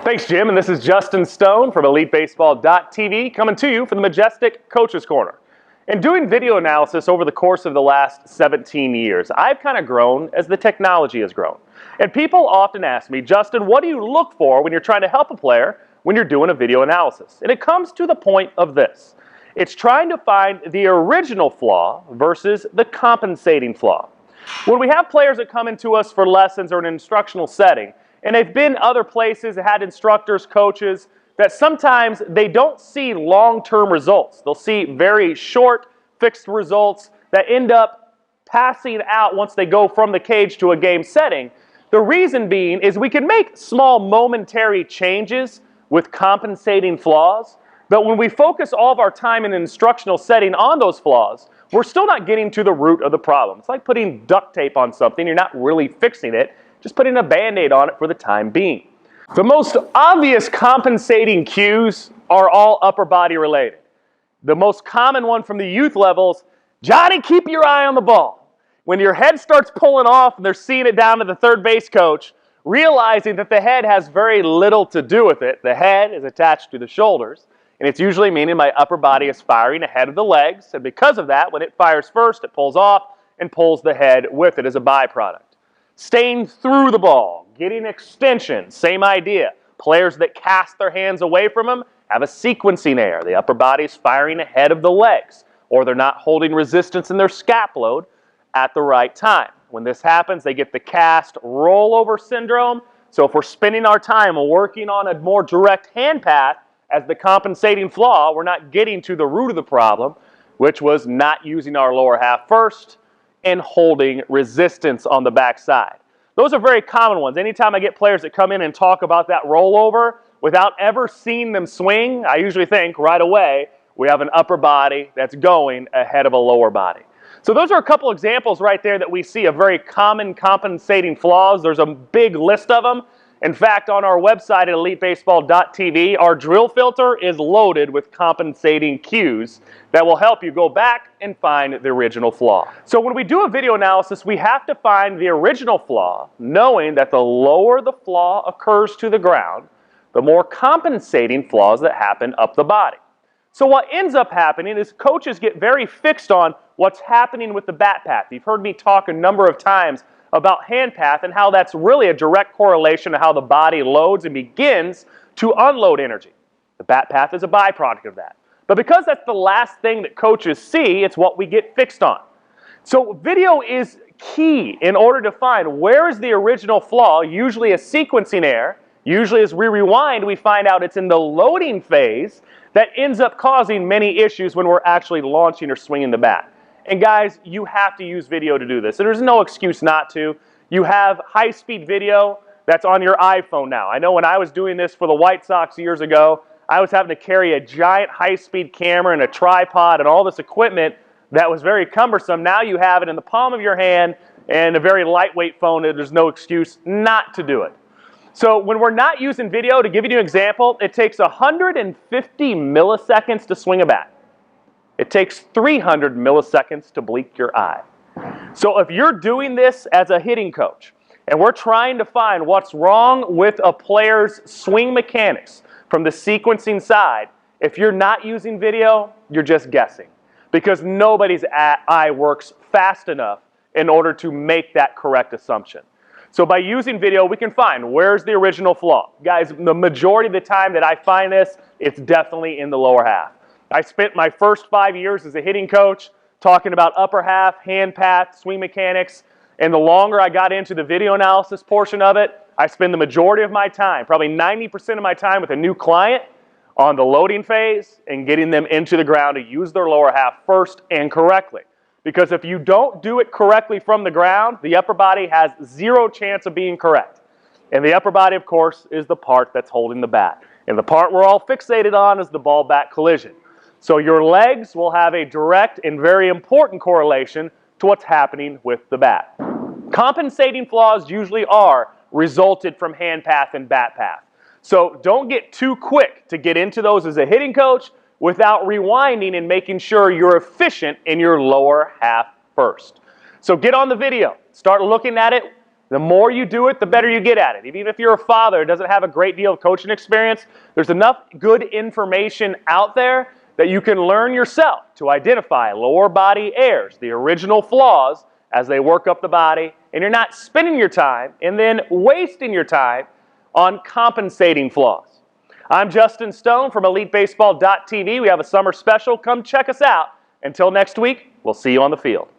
Thanks, Jim, and this is Justin Stone from EliteBaseball.tv coming to you from the Majestic Coaches Corner. In doing video analysis over the course of the last 17 years, I've kind of grown as the technology has grown. And people often ask me, Justin, what do you look for when you're trying to help a player when you're doing a video analysis? And it comes to the point of this. It's trying to find the original flaw versus the compensating flaw. When we have players that come into us for lessons or an instructional setting, and they've been other places that had instructors, coaches, that sometimes they don't see long-term results. They'll see very short, fixed results that end up passing out once they go from the cage to a game setting. The reason being is we can make small momentary changes with compensating flaws, but when we focus all of our time in an instructional setting on those flaws, we're still not getting to the root of the problem. It's like putting duct tape on something. You're not really fixing it, just putting a Band-Aid on it for the time being. The most obvious compensating cues are all upper body related. The most common one from the youth levels, Johnny, keep your eye on the ball. When your head starts pulling off and they're seeing it down to the third base coach, realizing that the head has very little to do with it. The head is attached to the shoulders, and it's usually meaning my upper body is firing ahead of the legs, and because of that, when it fires first, it pulls off and pulls the head with it as a byproduct. Staying through the ball, getting extension, same idea. Players that cast their hands away from them have a sequencing error. The upper body's firing ahead of the legs, or they're not holding resistance in their scap load at the right time. When this happens, they get the cast rollover syndrome. So if we're spending our time working on a more direct hand path as the compensating flaw, we're not getting to the root of the problem, which was not using our lower half first and holding resistance on the backside. Those are very common ones. Anytime I get players that come in and talk about that rollover without ever seeing them swing, I usually think right away we have an upper body that's going ahead of a lower body. So those are a couple examples right there that we see of very common compensating flaws. There's a big list of them. In fact, on our website at EliteBaseball.tv, our drill filter is loaded with compensating cues that will help you go back and find the original flaw. So when we do a video analysis, we have to find the original flaw, knowing that the lower the flaw occurs to the ground, the more compensating flaws that happen up the body. So what ends up happening is coaches get very fixed on what's happening with the bat path. You've heard me talk a number of times about hand path and how that's really a direct correlation to how the body loads and begins to unload energy. The bat path is a byproduct of that. But because that's the last thing that coaches see, it's what we get fixed on. So video is key in order to find where is the original flaw, usually a sequencing error. Usually as we rewind, we find out it's in the loading phase that ends up causing many issues when we're actually launching or swinging the bat. And guys, you have to use video to do this. And there's no excuse not to. You have high-speed video that's on your iPhone now. I know when I was doing this for the White Sox years ago, I was having to carry a giant high-speed camera and a tripod and all this equipment that was very cumbersome. Now you have it in the palm of your hand and a very lightweight phone. There's no excuse not to do it. So when we're not using video, to give you an example, it takes 150 milliseconds to swing a bat. It takes 300 milliseconds to blink your eye. So if you're doing this as a hitting coach, and we're trying to find what's wrong with a player's swing mechanics from the sequencing side, if you're not using video, you're just guessing. Because nobody's eye works fast enough in order to make that correct assumption. So by using video, we can find where's the original flaw. Guys, the majority of the time that I find this, it's definitely in the lower half. I spent my first 5 years as a hitting coach talking about upper half, hand path, swing mechanics, and the longer I got into the video analysis portion of it, I spend the majority of my time, probably 90% of my time with a new client on the loading phase and getting them into the ground to use their lower half first and correctly. Because if you don't do it correctly from the ground, the upper body has zero chance of being correct. And the upper body, of course, is the part that's holding the bat. And the part we're all fixated on is the ball-bat collision. So your legs will have a direct and very important correlation to what's happening with the bat. Compensating flaws usually are resulted from hand path and bat path. So don't get too quick to get into those as a hitting coach without rewinding and making sure you're efficient in your lower half first. So get on the video. Start looking at it The more you do it, the better you get at it. Even if you're a father who doesn't have a great deal of coaching experience, there's enough good information out there that you can learn yourself to identify lower body errors, the original flaws, as they work up the body, and you're not spending your time and then wasting your time on compensating flaws. I'm Justin Stone from EliteBaseball.tv. We have a summer special. Come check us out. Until next week, we'll see you on the field.